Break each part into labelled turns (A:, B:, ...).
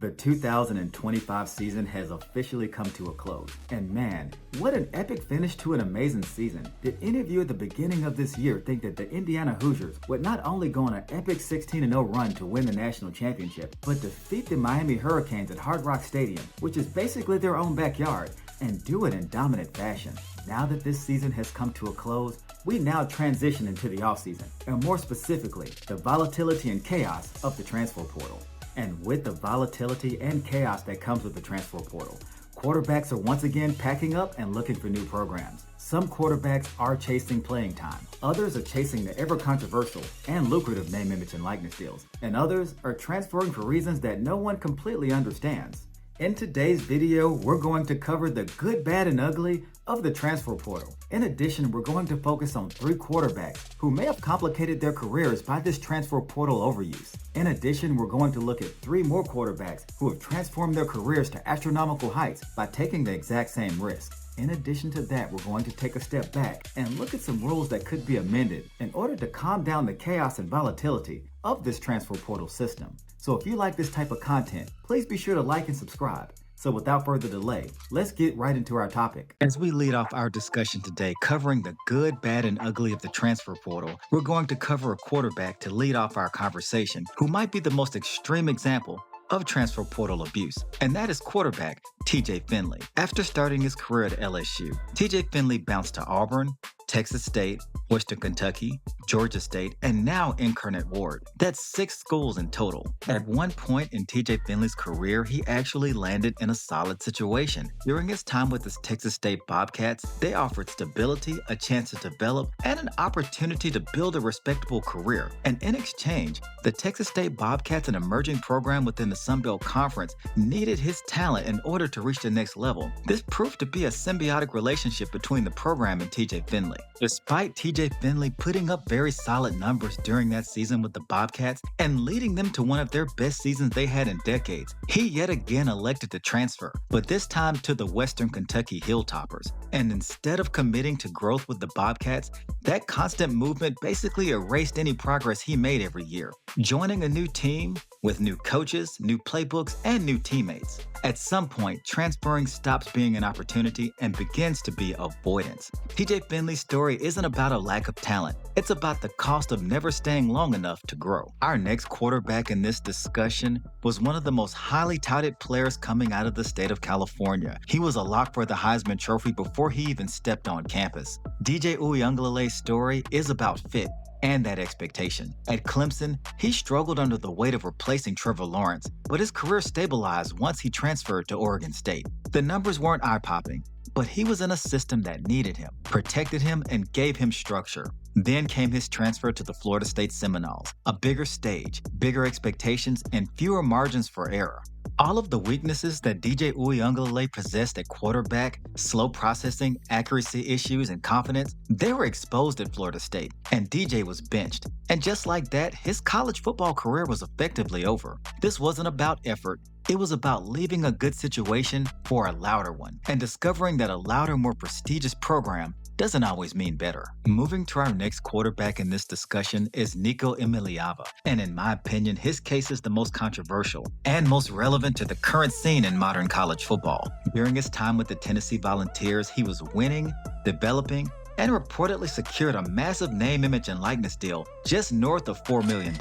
A: The 2025 season has officially come to a close. And man, what an epic finish to an amazing season. Did any of you at the beginning of this year think that the Indiana Hoosiers would not only go on an epic 16-0 run to win the national championship, but defeat the Miami Hurricanes at Hard Rock Stadium, which is basically their own backyard, and do it in dominant fashion? Now that this season has come to a close, we now transition into the offseason, and more specifically, the volatility and chaos of the transfer portal. And with the volatility and chaos that comes with the transfer portal, quarterbacks are once again packing up and looking for new programs. Some quarterbacks are chasing playing time. Others are chasing the ever controversial and lucrative name, image, and likeness deals. And others are transferring for reasons that no one completely understands. In today's video, we're going to cover the good, bad, and ugly of the transfer portal. In addition, we're going to focus on 3 quarterbacks who may have complicated their careers by this transfer portal overuse. In addition, we're going to look at 3 more quarterbacks who have transformed their careers to astronomical heights by taking the exact same risk. In addition to that, we're going to take a step back and look at some rules that could be amended in order to calm down the chaos and volatility of this transfer portal system. So if you like this type of content, please be sure to like and subscribe. So without further delay, let's get right into our topic. As we lead off our discussion today covering the good, bad, and ugly of the transfer portal, we're going to cover a quarterback to lead off our conversation who might be the most extreme example of transfer portal abuse, and that is quarterback TJ Finley. After starting his career at LSU, TJ Finley bounced to Auburn, Texas State, Western Kentucky, Georgia State, and now Incarnate Word. That's 6 schools in total. At one point in TJ Finley's career, he actually landed in a solid situation. During his time with the Texas State Bobcats, they offered stability, a chance to develop, and an opportunity to build a respectable career. And in exchange, the Texas State Bobcats, an emerging program within the Sun Belt Conference, needed his talent in order to reach the next level. This proved to be a symbiotic relationship between the program and TJ Finley. Despite TJ Finley putting up very solid numbers during that season with the Bobcats and leading them to one of their best seasons they had in decades, he yet again elected to transfer, but this time to the Western Kentucky Hilltoppers. And instead of committing to growth with the Bobcats, that constant movement basically erased any progress he made every year. Joining a new team with new coaches, new playbooks, and new teammates. At some point, transferring stops being an opportunity and begins to be avoidance. TJ Finley's story isn't about a lack of talent. It's about the cost of never staying long enough to grow. Our next quarterback in this discussion was one of the most highly touted players coming out of the state of California. He was a lock for the Heisman Trophy before he even stepped on campus. DJ Uiagalelei's story is about fit and that expectation. At Clemson, he struggled under the weight of replacing Trevor Lawrence, but his career stabilized once he transferred to Oregon State. The numbers weren't eye-popping, but he was in a system that needed him, protected him, and gave him structure. Then came his transfer to the Florida State Seminoles, a bigger stage, bigger expectations, and fewer margins for error. All of the weaknesses that DJ Uiagalelei possessed at quarterback, slow processing, accuracy issues, and confidence, they were exposed at Florida State, and DJ was benched. And just like that, his college football career was effectively over. This wasn't about effort. It was about leaving a good situation for a louder one, and discovering that a louder, more prestigious program doesn't always mean better. Moving to our next quarterback in this discussion is Nico Emiliava, and in my opinion, his case is the most controversial and most relevant to the current scene in modern college football. During his time with the Tennessee Volunteers, he was winning, developing, and reportedly secured a massive name, image, and likeness deal just north of $4 million.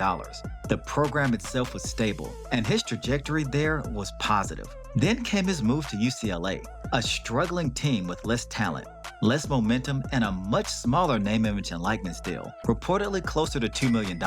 A: The program itself was stable, and his trajectory there was positive. Then came his move to UCLA, a struggling team with less talent, less momentum, and a much smaller name, image, and likeness deal, reportedly closer to $2 million,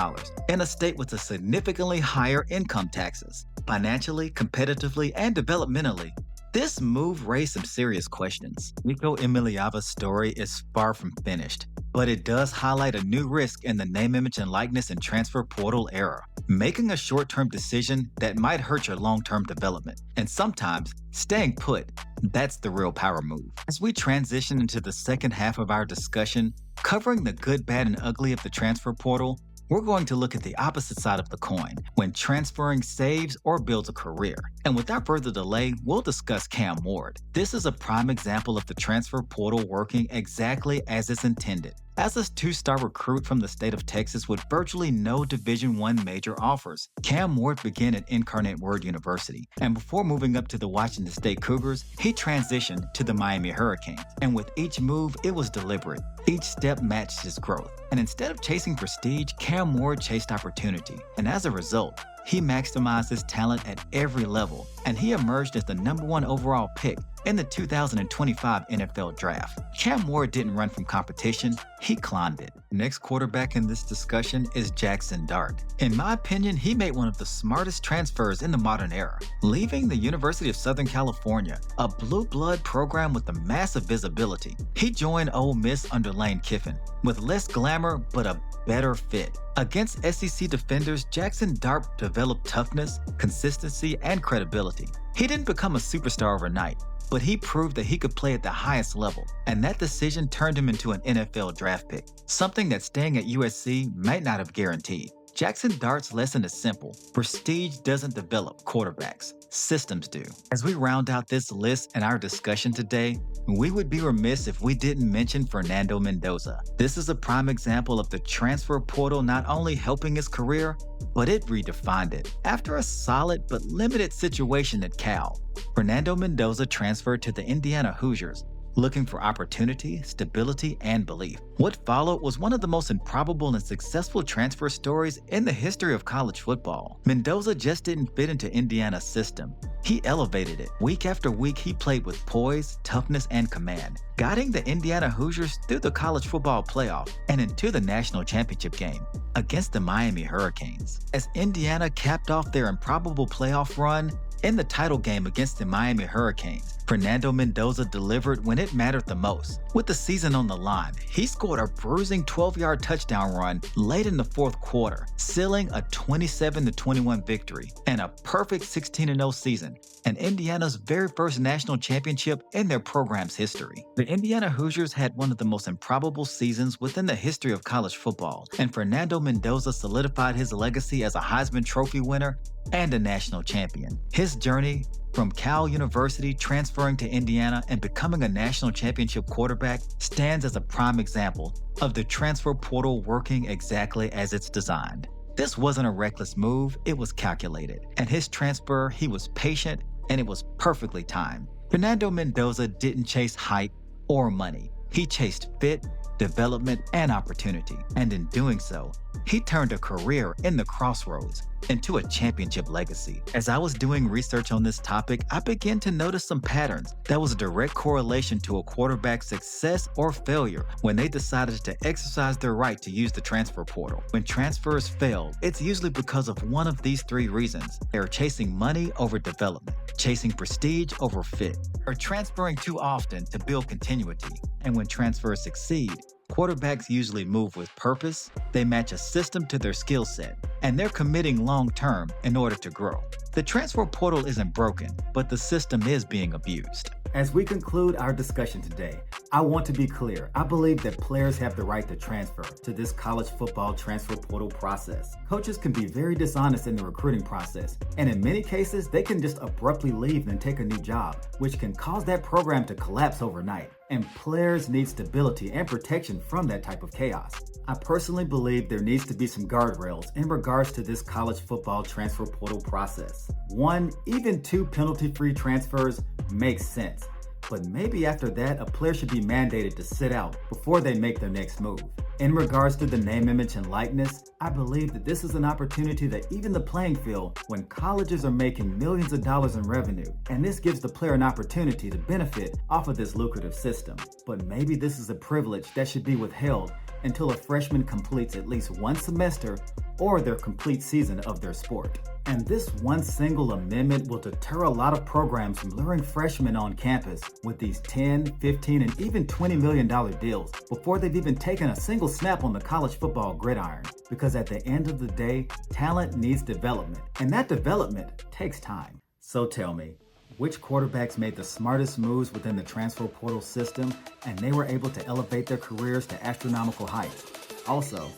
A: in a state with a significantly higher income taxes. Financially, competitively, and developmentally, this move raised some serious questions. Nico Emiliava's story is far from finished, but it does highlight a new risk in the name, image, and likeness and transfer portal era. Making a short-term decision that might hurt your long-term development, and sometimes staying put, that's the real power move. As we transition into the second half of our discussion, covering the good, bad, and ugly of the transfer portal, we're going to look at the opposite side of the coin, when transferring saves or builds a career. And without further delay, we'll discuss Cam Ward. This is a prime example of the transfer portal working exactly as it's intended. As a two-star recruit from the state of Texas with virtually no Division I major offers, Cam Ward began at Incarnate Word University, and before moving up to the Washington State Cougars, he transitioned to the Miami Hurricanes. And with each move, it was deliberate. Each step matched his growth. And instead of chasing prestige, Cam Ward chased opportunity. And as a result, he maximized his talent at every level, and he emerged as the #1 overall pick in the 2025 NFL Draft. Cam Ward didn't run from competition, he climbed it. Next quarterback in this discussion is Jackson Dart. In my opinion, he made one of the smartest transfers in the modern era. Leaving the University of Southern California, a blue blood program with a massive visibility, he joined Ole Miss under Lane Kiffin, with less glamour but a better fit. Against SEC defenders, Jackson Dart developed toughness, consistency, and credibility. He didn't become a superstar overnight, but he proved that he could play at the highest level, and that decision turned him into an NFL draft pick, something that staying at USC might not have guaranteed. Jackson Dart's lesson is simple. Prestige doesn't develop quarterbacks, systems do. As we round out this list and our discussion today, we would be remiss if we didn't mention Fernando Mendoza. This is a prime example of the transfer portal not only helping his career, but it redefined it. After a solid but limited situation at Cal, Fernando Mendoza transferred to the Indiana Hoosiers, looking for opportunity, stability, and belief. What followed was one of the most improbable and successful transfer stories in the history of college football. Mendoza just didn't fit into Indiana's system. He elevated it. Week after week, he played with poise, toughness, and command, guiding the Indiana Hoosiers through the college football playoff and into the national championship game against the Miami Hurricanes. As Indiana capped off their improbable playoff run, in the title game against the Miami Hurricanes, Fernando Mendoza delivered when it mattered the most. With the season on the line, he scored a bruising 12-yard touchdown run late in the fourth quarter, sealing a 27-21 victory and a perfect 16-0 season, and Indiana's very first national championship in their program's history. The Indiana Hoosiers had one of the most improbable seasons within the history of college football, and Fernando Mendoza solidified his legacy as a Heisman Trophy winner and a national champion. His journey from Cal University transferring to Indiana and becoming a national championship quarterback stands as a prime example of the transfer portal working exactly as it's designed. This wasn't a reckless move, it was calculated. And his transfer, he was patient and it was perfectly timed. Fernando Mendoza didn't chase hype or money. He chased fit, development, and opportunity. And in doing so, he turned a career in the crossroads into a championship legacy. As I was doing research on this topic, I began to notice some patterns that was a direct correlation to a quarterback's success or failure when they decided to exercise their right to use the transfer portal. When transfers fail, it's usually because of one of these three reasons. They are chasing money over development, chasing prestige over fit, or transferring too often to build continuity. And when transfers succeed, quarterbacks usually move with purpose, they match a system to their skill set, and they're committing long-term in order to grow. The transfer portal isn't broken, but the system is being abused. As we conclude our discussion today, I want to be clear. I believe that players have the right to transfer to this college football transfer portal process. Coaches can be very dishonest in the recruiting process, and in many cases, they can just abruptly leave and take a new job, which can cause that program to collapse overnight. And players need stability and protection from that type of chaos. I personally believe there needs to be some guardrails in regards to this college football transfer portal process. 1, even 2 penalty-free transfers makes sense, but maybe after that, a player should be mandated to sit out before they make their next move. In regards to the name, image, and likeness, I believe that this is an opportunity that even the playing field when colleges are making millions of dollars in revenue, and this gives the player an opportunity to benefit off of this lucrative system. But maybe this is a privilege that should be withheld until a freshman completes at least one semester or their complete season of their sport. And this one single amendment will deter a lot of programs from luring freshmen on campus with these $10, $15, and even $20 million deals before they've even taken a single snap on the college football gridiron. Because at the end of the day, talent needs development, and that development takes time. So tell me, which quarterbacks made the smartest moves within the transfer portal system and they were able to elevate their careers to astronomical heights? Also,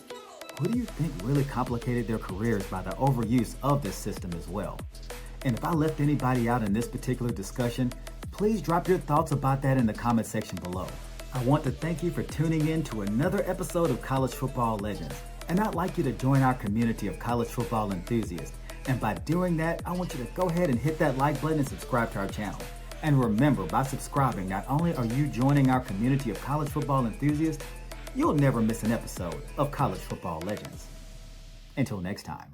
A: who do you think really complicated their careers by the overuse of this system as well? And if I left anybody out in this particular discussion, please drop your thoughts about that in the comment section below. I want to thank you for tuning in to another episode of College Football Legends, and I'd like you to join our community of college football enthusiasts. And by doing that, I want you to go ahead and hit that like button and subscribe to our channel. And remember, by subscribing, not only are you joining our community of college football enthusiasts, you'll never miss an episode of College Football Legends. Until next time.